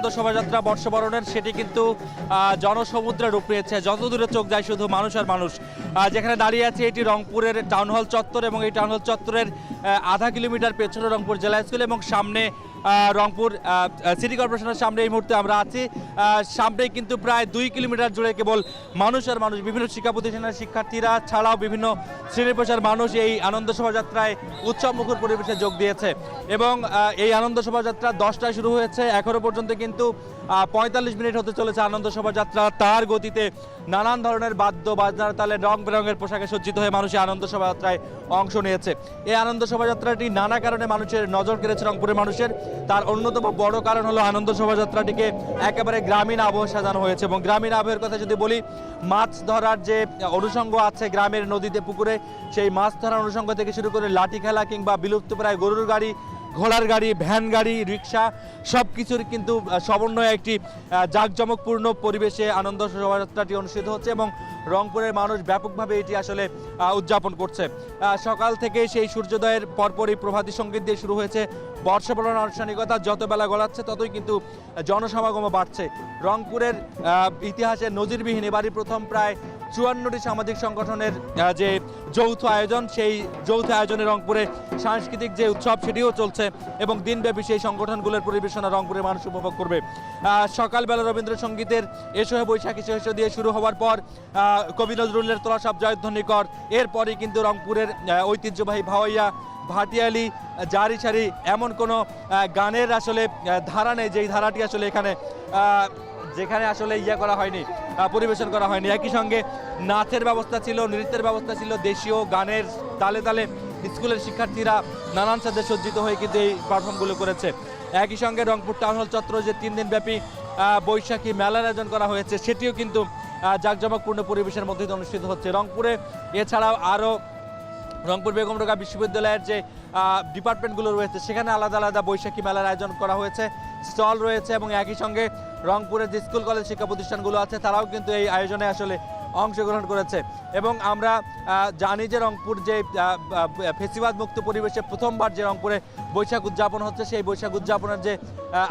আনন্দ শোভাযাত্রা বর্ষবরণের সেটি কিন্তু জনসমুদ্রে রূপ নিয়েছে। যত দূরে চোখ যায় শুধু মানুষ আর মানুষ। যেখানে দাঁড়িয়ে আছে এটি রংপুরের টাউন হল চত্বর এবং এই টাউন হল চত্বরের আধা কিলোমিটার পেছনে রংপুর জেলা স্কুল এবং সামনে রংপুর সিটি কর্পোরেশনের সামনে এই মুহূর্তে আমরা আছি। সামনেই কিন্তু প্রায় 2 কিলোমিটার জুড়ে কেবল মানুষ আর মানুষ। বিভিন্ন শিক্ষা প্রতিষ্ঠানের শিক্ষার্থীরা ছাড়াও বিভিন্ন শ্রেণী পেশার মানুষ এই আনন্দ শোভাযাত্রায় উৎসব মুখর পরিবেশে যোগ দিয়েছে এবং এই আনন্দ শোভাযাত্রা 10টায় শুরু হয়েছে। এখনো পর্যন্ত কিন্তু 45 মিনিট হতে চলেছে আনন্দ শোভাযাত্রা। তার গতিতে নানান ধরনের বাদ্য বাজনার তালে রং বেরঙের পোশাকে সজ্জিত হয়ে মানুষ এই আনন্দ শোভাযাত্রায় অংশ নিয়েছে। এই আনন্দ শোভাযাত্রাটি নানা কারণে মানুষের নজর কেড়েছে রংপুরের মানুষের। তার অন্যতম বড় কারণ হলো আনন্দ শোভাযাত্রাটিকে একেবারে গ্রামীণ আবহে সাজানো হয়েছে এবং গ্রামীণ আবহের কথা যদি বলি, মাছ ধরার যে অনুষঙ্গ আছে গ্রামের নদীতে পুকুরে, সেই মাছ ধরার অনুষঙ্গ থেকে শুরু করে লাঠি খেলা কিংবা বিলুপ্তপ্রায় গরুর গাড়ি, ঘোড়ার গাড়ি, ভ্যান গাড়ি, রিক্সা সব কিছুর কিন্তু সমন্বয়ে একটি জাঁকজমকপূর্ণ পরিবেশে আনন্দ শোভাযাত্রাটি অনুষ্ঠিত হচ্ছে এবং রংপুরের মানুষ ব্যাপকভাবে এটি আসলে উদযাপন করছে। সকাল থেকে সেই সূর্যোদয়ের পরপরই প্রভাতী সঙ্গীত দিয়ে শুরু হয়েছে বর্ষবরণ আনুষ্ঠানিকতা। যত বেলা গড়াচ্ছে ততই কিন্তু জনসমাগমও বাড়ছে। রংপুরের ইতিহাসে নজিরবিহীন এবারই প্রথম প্রায় 54টি সামাজিক সংগঠনের যে যৌথ আয়োজন, সেই যৌথ আয়োজনে রংপুরে সাংস্কৃতিক যে উৎসব সেটিও চলছে এবং দিনব্যাপী সেই সংগঠনগুলোর পরিবেশনা রংপুরের মানুষ উপভোগ করবে। সকালবেলা রবীন্দ্রসঙ্গীতের এসো হে বৈশাখী এসো দিয়ে শুরু হওয়ার পর কবি নজরুলের তোলা সব জয়ধ্বনিকর, এরপরই কিন্তু রংপুরের ঐতিহ্যবাহী ভাওয়াইয়া, ভাটিয়ালি, জারি সারি এমন কোনো গানের আসলে ধারা নেই যেই ধারাটি আসলে এখানে যেখানে আসলে করা হয়নি, পরিবেশন করা হয়নি। একই সঙ্গে নাচের ব্যবস্থা ছিল, নৃত্যের ব্যবস্থা ছিল, দেশীয় গানের তালে তালে স্কুলের শিক্ষার্থীরা নানান সাথে সজ্জিত হয়ে কিন্তু এই পারফর্মগুলো করেছে। একই সঙ্গে রংপুর টাউন হল চত্বর যে 3 দিন ব্যাপী বৈশাখী মেলার আয়োজন করা হয়েছে সেটিও কিন্তু জাঁকজমকপূর্ণ পরিবেশের মধ্যে অনুষ্ঠিত হচ্ছে। রংপুরে এছাড়াও আরও রংপুর বেগম রোকেয়া বিশ্ববিদ্যালয়ের যে ডিপার্টমেন্টগুলো রয়েছে সেখানে আলাদা আলাদা বৈশাখী মেলার আয়োজন করা হয়েছে, স্টল রয়েছে এবং একই সঙ্গে রংপুরের যে স্কুল কলেজ শিক্ষা প্রতিষ্ঠানগুলো আছে তারাও কিন্তু এই আয়োজনে আসলে অংশগ্রহণ করেছে। এবং আমরা জানি যে রংপুর যে ফেসিবাদ মুক্ত পরিবেশে প্রথমবার যে রংপুরে বৈশাখ উদযাপন হচ্ছে, সেই বৈশাখ উদযাপনের যে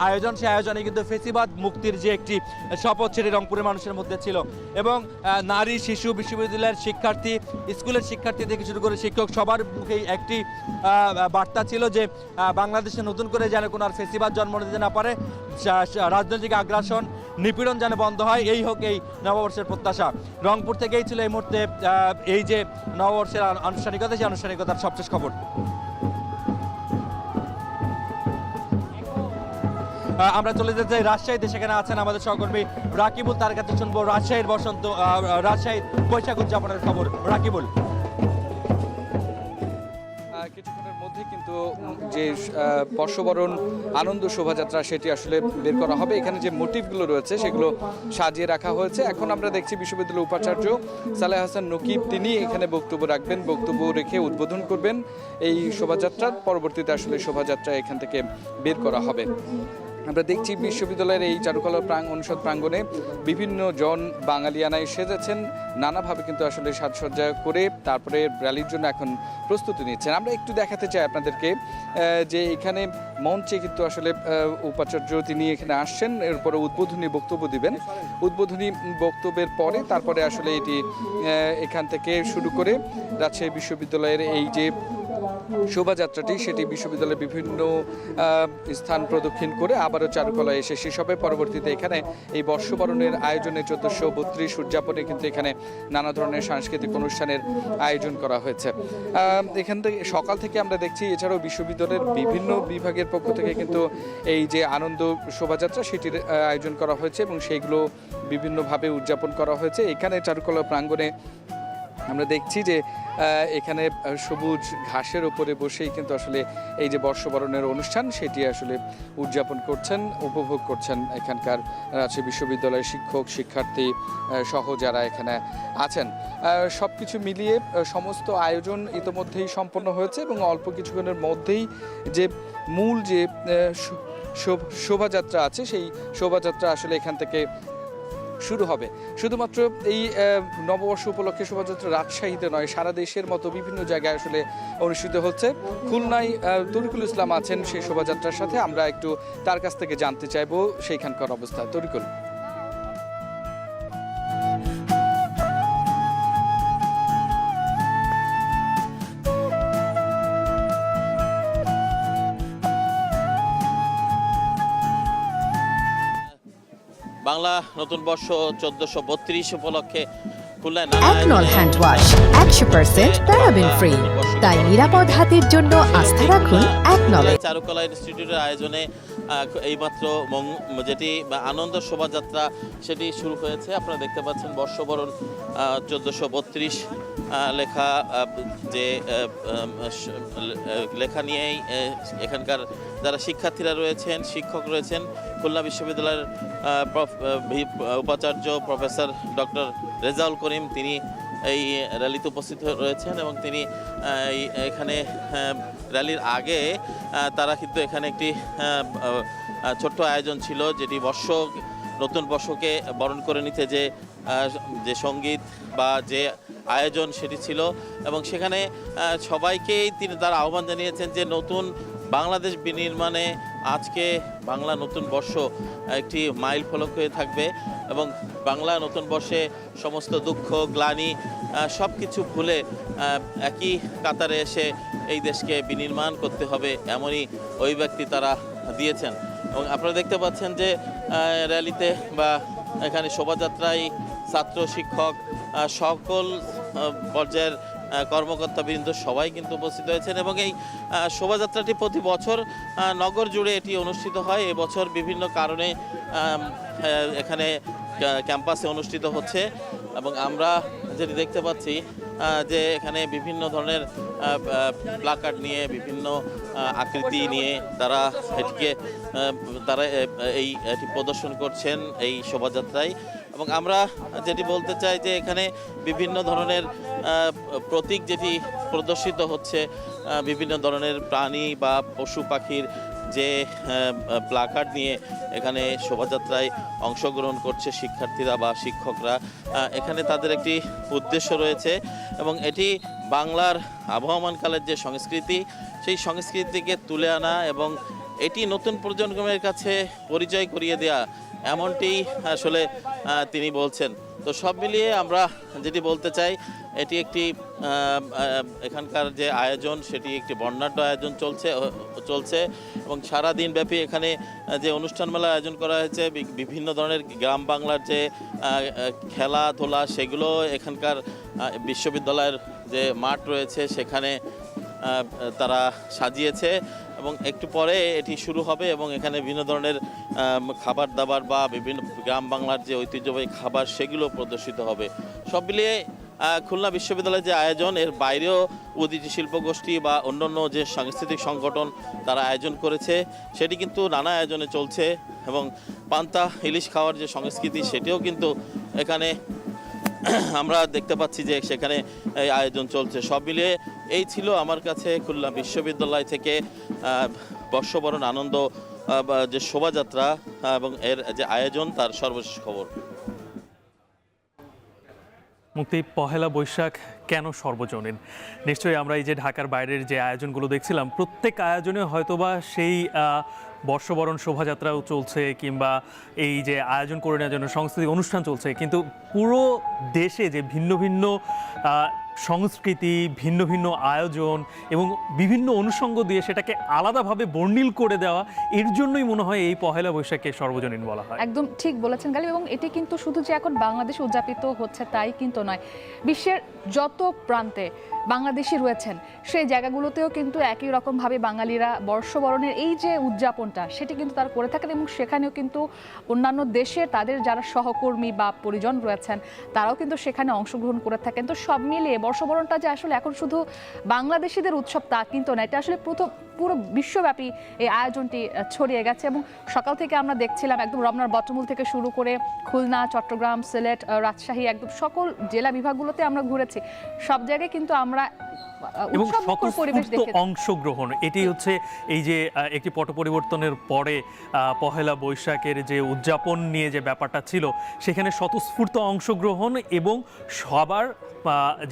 আয়োজন, সেই আয়োজনে কিন্তু ফেসিবাদ মুক্তির যে একটি শপথ সেটি রংপুরের মানুষের মধ্যে ছিল এবং নারী, শিশু, বিশ্ববিদ্যালয়ের শিক্ষার্থী, স্কুলের শিক্ষার্থী থেকে শুরু করে শিক্ষক সবার মুখেই একটি বার্তা ছিল যে বাংলাদেশে নতুন করে যেন কোনো আর ফেসিবাদ জন্ম নিতে না পারে, রাজনৈতিক আগ্রাসন, নিপীড়ন যেন বন্ধ হয়, এই হোক এই নববর্ষের প্রত্যাশা। রংপুর থেকেই ছিল এই মুহূর্তে এই যে নববর্ষের আনুষ্ঠানিকতা, সেই আনুষ্ঠানিকতার সবশেষ খবর। আমরা চলে যেতে চাই রাজশাহীতে, সেখানে আছেন আমাদের সহকর্মী রাকিবুল, তার কাছে শুনবো রাজশাহীর রাজশাহীর বৈশাখ উদযাপনের খবর। রাকিবুল, কিছুক্ষণের মধ্যে কিন্তু যে বর্ষবরণ আনন্দ শোভাযাত্রা সেটি আসলে বের করা হবে। এখানে যে মোটিভগুলো রয়েছে সেগুলো সাজিয়ে রাখা হয়েছে। এখন আমরা দেখছি বিশ্ববিদ্যালয়ের উপাচার্য সালেহ হাসান নকিব তিনি এখানে বক্তব্য রাখবেন, বক্তব্য রেখে উদ্বোধন করবেন এই শোভাযাত্রার। পরবর্তীতে আসলে শোভাযাত্রা এখান থেকে বের করা হবে। আমরা দেখছি বিশ্ববিদ্যালয়ের এই চারুকলা অনুষদ প্রাঙ্গণে বিভিন্ন জন বাঙালিয়ানায় সেজেছেন, নানাভাবে কিন্তু আসলে সাজসজ্জা করে তারপরে র্যালির জন্য এখন প্রস্তুতি নিচ্ছেন। আমরা একটু দেখাতে চাই আপনাদেরকে যে এখানে মঞ্চে কিন্তু আসলে উপাচার্য তিনি এখানে আসছেন, এরপরে উদ্বোধনী বক্তব্য দিবেন। উদ্বোধনী বক্তব্যের পরে তারপরে আসলে এটি এখান থেকে শুরু করে রাজশাহী বিশ্ববিদ্যালয়ের এই যে শোভাযাত্রাটি সেটি বিশ্ববিদ্যালয়ের বিভিন্ন স্থান প্রদক্ষিণ করে আবারও চারুকলায় এসে শেষ হবে। পরবর্তীতে এখানে এই বর্ষবরণের আয়োজনে 1432 উদযাপনে কিন্তু এখানে নানা ধরনের সাংস্কৃতিক অনুষ্ঠানের আয়োজন করা হয়েছে। এখান থেকে সকাল থেকে আমরা দেখছি এছাড়াও বিশ্ববিদ্যালয়ের বিভিন্ন বিভাগের পক্ষ থেকে কিন্তু এই যে আনন্দ শোভাযাত্রা সেটির আয়োজন করা হয়েছে এবং সেইগুলো বিভিন্নভাবে উদযাপন করা হয়েছে। এখানে চারুকলা প্রাঙ্গণে আমরা দেখছি যে এখানে সবুজ ঘাসের উপরে বসেই কিন্তু আসলে এই যে বর্ষবরণের অনুষ্ঠান সেটি আসলে উদযাপন করছেন, উপভোগ করছেন এখানকার রাজশাহী বিশ্ববিদ্যালয়ের শিক্ষক, শিক্ষার্থী সহ যারা এখানে আছেন। সব কিছু মিলিয়ে সমস্ত আয়োজন ইতোমধ্যেই সম্পন্ন হয়েছে এবং অল্প কিছুক্ষণের মধ্যেই যে মূল যে শোভাযাত্রা আছে সেই শোভাযাত্রা আসলে এখান থেকে শুরু হবে। শুধুমাত্র এই নববর্ষ উপলক্ষে শোভাযাত্রা রাজশাহীতে নয়, সারা দেশের মতো বিভিন্ন জায়গায় আসলে অনুষ্ঠিত হচ্ছে। খুলনায় তরিকুল ইসলাম আছেন সেই শোভাযাত্রার সাথে, আমরা একটু তার কাছ থেকে জানতে চাইবো সেইখানকার অবস্থা। তরিকুল, বাংলা নতুন বর্ষ 1432 উপলক্ষে খুলনায় একনল হ্যান্ড ওয়াশ 100% প্যারাবেন ফ্রি, তাই নিরাপদ হাতের জন্য আস্থা রাখুন একনলে। চারুকলা ইনস্টিটিউটের আয়োজনে এইমাত্র যেটি আনন্দ শোভাযাত্রা সেটি শুরু হয়েছে। আপনারা দেখতে পাচ্ছেন বর্ষবরণ 1432 লেখা যে লেখা নিয়েই এখানকার যারা শিক্ষার্থীরা রয়েছেন, শিক্ষক রয়েছেন, খুলনা বিশ্ববিদ্যালয়ের উপাচার্য প্রফেসর ডক্টর রেজাউল করিম, তিনি এই র্যালিতে উপস্থিত রয়েছেন এবং তিনি এখানে র্যালির আগে তারা কিন্তু এখানে একটি ছোট্ট আয়োজন ছিল, যেটি নতুন বর্ষকে বরণ করে নিতে যে সঙ্গীত বা যে আয়োজন সেটি ছিল। এবং সেখানে সবাইকেই তিনি তারা আহ্বান জানিয়েছেন যে নতুন বাংলাদেশ বিনির্মাণে আজকে বাংলা নতুন বর্ষ একটি মাইল ফলক হয়ে থাকবে এবং বাংলা নতুন বর্ষে সমস্ত দুঃখ গ্লানি সব কিছু ভুলে একই কাতারে এসে এই দেশকে বিনির্মাণ করতে হবে, এমনই অভিব্যক্তি তারা দিয়েছেন। এবং আপনারা দেখতে পাচ্ছেন যে র্যালিতে বা এখানে শোভাযাত্রায় ছাত্র শিক্ষক সকল পর্যায়ের কর্মকর্তাবৃন্দ সবাই কিন্তু উপস্থিত হয়েছেন এবং এই শোভাযাত্রাটি প্রতি বছর নগর জুড়ে এটি অনুষ্ঠিত হয়। এবছর বিভিন্ন কারণে এখানে ক্যাম্পাসে অনুষ্ঠিত হচ্ছে এবং আমরা যেটি দেখতে পাচ্ছি যে এখানে বিভিন্ন ধরনের প্লাকার্ড নিয়ে, বিভিন্ন আকৃতি নিয়ে তারা এটি প্রদর্শন করছেন এই শোভাযাত্রায়। এবং আমরা যেটি বলতে চাই যে এখানে বিভিন্ন ধরনের প্রতীক যেটি প্রদর্শিত হচ্ছে, বিভিন্ন ধরনের প্রাণী বা পশু পাখির যে প্লাকার্ড নিয়ে এখানে শোভাযাত্রায় অংশগ্রহণ করছে শিক্ষার্থীরা বা শিক্ষকরা, এখানে তাদের একটি উদ্দেশ্য রয়েছে এবং এটি বাংলার আবহমানকালের যে সংস্কৃতি, সেই সংস্কৃতিকে তুলে আনা এবং এটি নতুন প্রজন্মের কাছে পরিচয় করিয়ে দেয়া, এমনটি আসলে তিনি বলছেন। তো সব মিলিয়ে আমরা যেটি বলতে চাই, এটি একটি এখানকার যে আয়োজন সেটি একটি বর্ণাঢ্য আয়োজন চলছে এবং সারা দিন ব্যাপী এখানে যে অনুষ্ঠানমেলা আয়োজন করা হয়েছে, বিভিন্ন ধরনের গ্রাম বাংলার যে খেলাধুলা সেগুলো এখানকার বিশ্ববিদ্যালয়ের যে মাঠ রয়েছে সেখানে তারা সাজিয়েছে এবং একটু পরে এটি শুরু হবে এবং এখানে বিভিন্ন ধরনের খাবার দাবার বা বিভিন্ন গ্রাম বাংলার যে ঐতিহ্যবাহী খাবার সেগুলো প্রদর্শিত হবে। সব মিলিয়ে খুলনা বিশ্ববিদ্যালয়ের যে আয়োজন, এর বাইরেও উদীচী শিল্পগোষ্ঠী বা অন্যান্য যে সাংস্কৃতিক সংগঠন তারা আয়োজন করেছে সেটি কিন্তু নানা আয়োজনে চলছে এবং পান্তা ইলিশ খাওয়ার যে সংস্কৃতি সেটিও কিন্তু এখানে আমরা দেখতে পাচ্ছি যে সেখানে এই আয়োজন চলছে। সব মিলিয়ে এই ছিল আমার কাছে খুলনা বিশ্ববিদ্যালয় থেকে বর্ষবরণ আনন্দ যে শোভাযাত্রা এবং এর যে আয়োজন তার সর্বশেষ খবর। মুক্তি, পহেলা বৈশাখ কেন সর্বজনীন? নিশ্চয়ই আমরা এই যে ঢাকার বাইরের যে আয়োজনগুলো দেখছিলাম, প্রত্যেক আয়োজনে হয়তোবা সেই বর্ষবরণ শোভাযাত্রাও চলছে কিংবা এই যে আয়োজন করে নেওয়ার জন্য সাংস্কৃতিক অনুষ্ঠান চলছে, কিন্তু পুরো দেশে যে ভিন্ন ভিন্ন সংস্কৃতি, ভিন্ন ভিন্ন আয়োজন এবং বিভিন্ন অনুষঙ্গ দিয়ে সেটাকে আলাদাভাবে বর্ণিল করে দেওয়া, এর জন্যই মনে হয় এই পহেলা বৈশাখকে সর্বজনীন বলা হয়। একদম ঠিক বলেছেন গালিব, এবং এটি কিন্তু শুধু যে এখন বাংলাদেশে উদযাপিত হচ্ছে তাই কিন্তু নয়, বিশ্বের যত প্রান্তে বাংলাদেশি রয়েছেন সেই জায়গাগুলোতেও কিন্তু একই রকমভাবে বাঙালিরা বর্ষবরণের এই যে উদযাপনটা সেটি কিন্তু তারা করে থাকেন এবং সেখানেও কিন্তু অন্যান্য দেশে তাদের যারা সহকর্মী বা পরিজন রয়েছেন তারাও কিন্তু সেখানে অংশগ্রহণ করে থাকেন। তো সব মিলিয়ে বর্ষবরণটা যে আসলে এখন শুধু বাংলাদেশিদের উৎসব তা কিন্তু না, এটা আসলে পুরো বিশ্বব্যাপী এই আয়োজনটি ছড়িয়ে গেছে এবং সকাল থেকে আমরা দেখছিলাম একদম রমনার বটমূল থেকে শুরু করে খুলনা, চট্টগ্রাম, সিলেট, রাজশাহী, একদম সকল জেলা বিভাগগুলোতে আমরা ঘুরেছি। সব জায়গায় কিন্তু আমরা আমরা এবং উৎসবমুখর পরিবেশ স্বতঃস্ফূর্ত দেখেছি। অংশগ্রহণ এটি হচ্ছে এই যে একটি পট পরিবর্তনের পরে পহেলা বৈশাখের যে উদযাপন নিয়ে যে ব্যাপারটা ছিল সেখানে স্বতঃস্ফূর্ত অংশগ্রহণ এবং সবার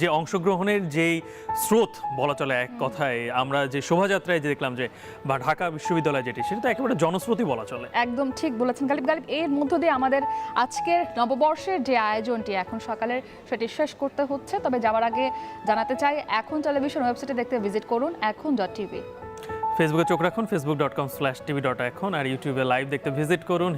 যে অংশগ্রহণের যেই স্রোত বলা চলে এক কথায় আমরা যে শোভাযাত্রায় যে দেখলাম যে বা ঢাকা বিশ্ববিদ্যালয় যেটি সেটা তো একেবারে জনস্রোতই বলা চলে। একদম ঠিক বলেছেন গালিব। এর মধ্য দিয়ে আমাদের আজকের নববর্ষের যে আয়োজনটি এখন সকালের সেটি শেষ করতে হচ্ছে। তবে যাওয়ার আগে জানাতে চাই এখন টেলিভিশন ওয়েবসাইটে দেখতে ভিজিট করুন এখন.tv। ফেসবুকে চোখ রাখুন facebook.com/tv.এখন আর ইউটিউবে লাইভ দেখতে ভিজিট করুন